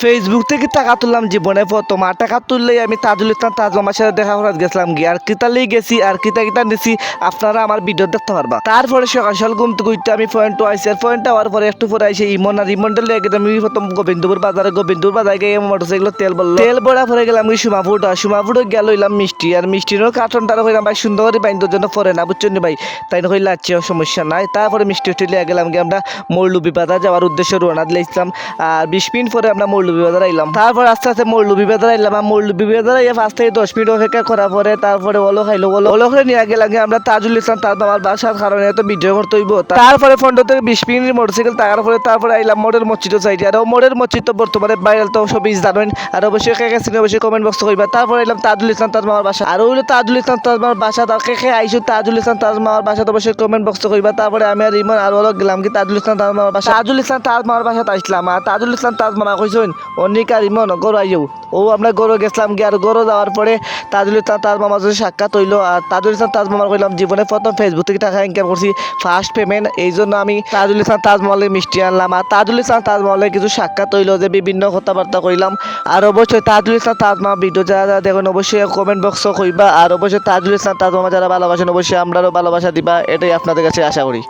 Facebook থেকে টাকা তুললাম জীবনে প্রথম, আর টাকা তুললেই আমি তাজুল ইসলাম তাজ মামার সাথে দেখা করার গেছিলাম গিয়ে, আর কিতালেই গেছি আর কিতা নিছি আপনারা আমার ভিডিও দেখতে পারবা। তারপরে সকাল সকাল ঘুম থেকে উঠতে আমি পয়েন্ট আইসি, আর পয়েন্ট হওয়ার পরে একটু পরে আইসি ইমন, আর ইমনটা লেগে আমি প্রথম গোবিন্দপুর বাজারে গিয়ে মোটরসাইকেল তেল ভরা পরে গেলাম সুমাপুর গেল হইলাম মিষ্টি, আর মিষ্টির কার্টনটা হইলাম ভাই সুন্দর করে বাইন্দর জন্য পরে না বুঝছেন ভাই, তাই না হইলে আছে সমস্যা নাই। তারপরে মিষ্টি লিয়ে গেলাম গিয়ে আমরা মৌলভী বাজার যাওয়ার উদ্দেশ্যে রওনা দিলাম, আর 20 মিনিট পরে আমরা মৌলভী বাজার আইলাম। তারপর আস্তে আস্তে মৌলভী বাজার আইলাম, আর মৌলভী বাজার আইয়া 5 থেকে 10 মিনিট অপেক্ষা করার পরে তারপরে ওলো খাইলো, ওলো করে নিয়ে গেলাম আমরা তাজুল ইসলাম তাজ মামার বাসার কারণে তো ভিডিও করতে হইব। তারপরে 15 থেকে 20 মিনিট মোটরসাইকেল থাকার পরে তারপরে আইলাম মোড়ের মসজিদ সাইডে, আর মোড়ের মসজিদ তো বর্তমানে ভাইরাল, তো সবই জানেন, আর অবশ্যই কে গেছেন অবশ্যই কমেন্ট বক্স কইবা। তারপরে আইলাম তাজুল ইসলাম তাজ মামার বাসা, আর হইলো তাজুল ইসলাম তাজ মামার বাসা, তার কে আইসো তাজুল ইসলাম তাজ মামার বাসা অবশ্যই কমেন্ট বক্স কইবা। তারপরে আমি আর ইমন আর হলো গেলাম কি তাজুল ইসলাম তাজ মামার বাসা, তাজুল ইসলাম তাজ মামার বাসাতে আসলাম, আর তাজুল ইসলাম তাজ মামা কইছেন অনেক আর ইমন গরু আইও, ও আমরা গরু গেছিলাম গিয়ে, আর গরু যাওয়ার পরে তাজুল ইসলাম তাজ মামার সাথে সাক্ষাৎ হইলো। আর তাজুল ইসলাম তাজ মামার কইলাম জীবনে প্রথম ফেসবুক থেকে টাকা ইনকাম করছি, ফার্স্ট পেমেন্ট, এই জন্য আমি তাজুল ইসলাম তাজ মামালে মিষ্টি আনলাম, আর তাজুল ইসলাম তাজ মামালে কিছু সাক্ষাৎ হইলো, যে বিভিন্ন কথাবার্তা কইলাম। আর অবশ্যই তাজুল ইসলাম তাজ মামা ভিডিও যারা দেখেন অবশ্যই কমেন্ট বক্স কইবা, আর অবশ্যই তাজুল ইসলাম তাজ মামা যারা ভালোবাসেন অবশ্যই আমরাও ভালোবাসা দিবা, এটাই আপনাদের কাছে আশা করি।